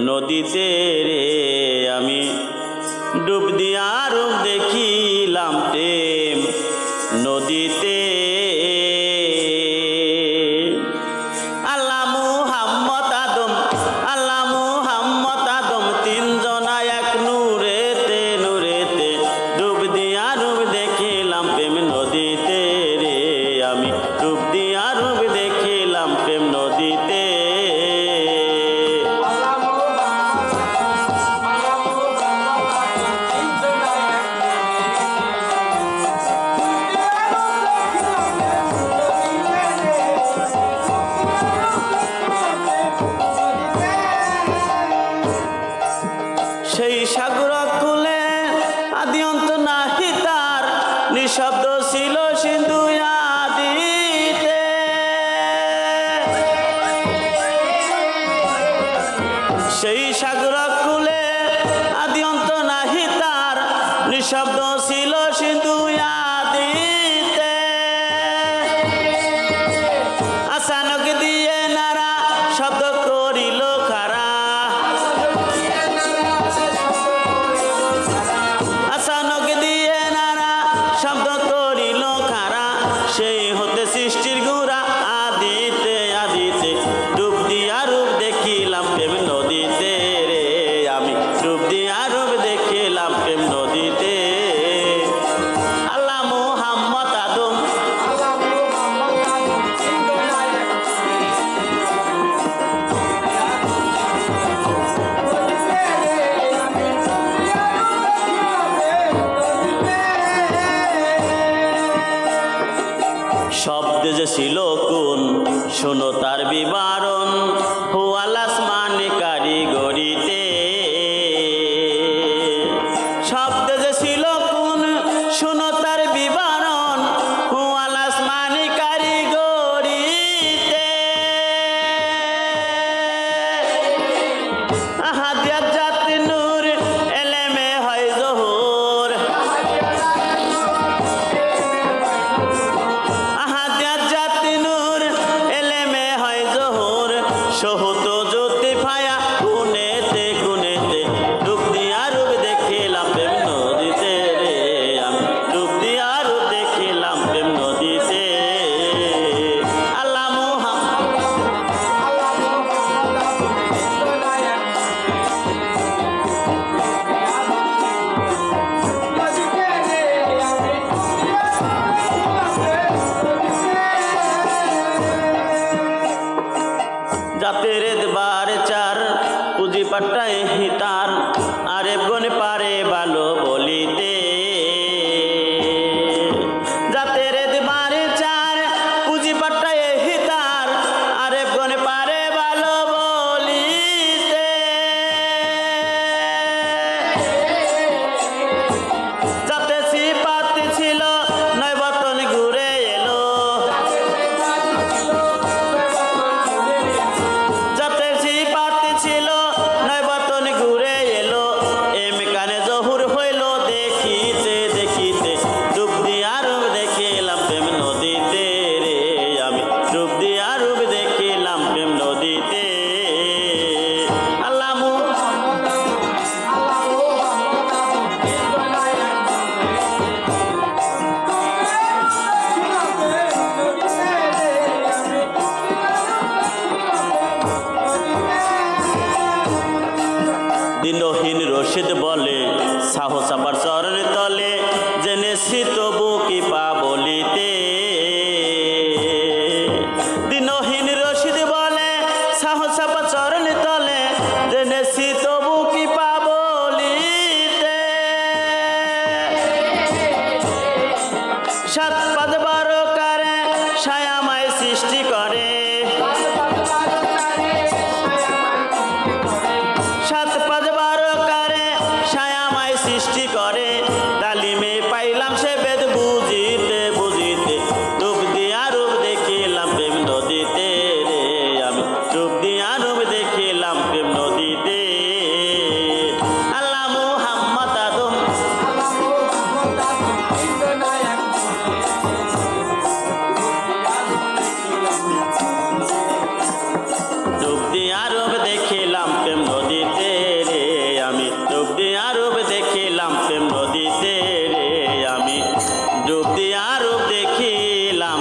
নদীতে রে আমি ডুব দিয়া রূপ দেখিলাম প্রেম নদীতে। আল্লাহ মুহাম্মদ আদম, আল্লাহ মুহাম্মদ আদম, তিনজনা এক নূরেতে নূরেতে ডুব দিয়া রূপ দেখিলাম প্রেম নদীতে রে আমি ডুব দিয়া রূপ দেখিলাম প্রেম নদীতে। সেই সাগর কুলে আদি অন্ত নাহি তার, নিঃশব্দ ছিল সিন্ধু আদিতে। সেই সাগর কুলে আদি অন্ত নাহি তার, নিঃশব্দ ছিল সিন্ধু আদিতে। আচানক দিয়ে নারা শব্দ করিল খারা, আচানক দিয়ে নারা শব্দ করিল খারা, সেই হতে সৃষ্টির গুড়া আদিতে আদিতে ডুব দিয়া রূপ দেখিলাম প্রেম নদীতে রে আমি ডুব দিয়া রূপ দেখিলাম প্রেম নদীতে। আল্লাহ মুহাম্মদ আদম, শব্দে যে ছিল কোন শোনো তার বিবরণ, হুয়াল আসমানে কারিগরিতে। শব্দে যে ছিল কোন শোনো তার বিবরণ, হুয়াল আসমানে কারিগরিতে। আহাদিয়াত জাত নূর এলেমে হয় জহুর, আহাদিয়াত জাত নূর এলেমে হয় জহুর, সহুত জ্যোতি ফায়া গুনেতে গুনেতে ডুব দিয়া রূপ দেখিলাম প্রেম নদীতে রে আমি ডুব দিয়া রূপ দেখিলাম প্রেম নদীতে। আল্লাহ মুহাম্মদ, জাতের বার চার পুঁজি পাট্টায় হিতার, আরেব গনে পারে ভালো বলিতে। জাতের বার চার পুঁজি পাট্টায় হিতার, আরেব গনে পারে ভালো বলিতে। যাতে সিপাত ছিল নয় বতন ঘুরে এলো, যাতে সিপাত ছিল নয় বতন ঘুরে এলো, এম কানে জহুর হইল দেখিতে দেখিতে ডুব দিয়া রূপ দেখিলাম প্রেম নদীতে রে আমি ডুব দিয়া রূপ দেখিলাম প্রেম নদীতে। আল্লাহ দিনহীন রশিদ বলে সাহস আবার চরণ তলে, জেনেছি তবু কি পা বলিতে। দিনহীন রশিদ বলে সাহস আবার চরণ তলে, জেনেছি তবু কি পা বলিতে। সাত পাদ বারো কারে ছায়ামায় সৃষ্টি করে, সাত পাদ বারো কারে ছায়ামায় সৃষ্টি করে, তালিমে পাইলাম সে বেদ বুঝিতে বুঝিতে ডুব দিয়া রূপ দেখিলাম প্রেম নদীতে রে আমি ডুব দিয়া রূপ দেখিলাম প্রেম নদীতে। আল্লাহ মুহাম্মদ আদম, ডুব দিয়া রূপ দেখিলাম প্রেম নদীতে। রূপ দিয়া রূপ দেখিলাম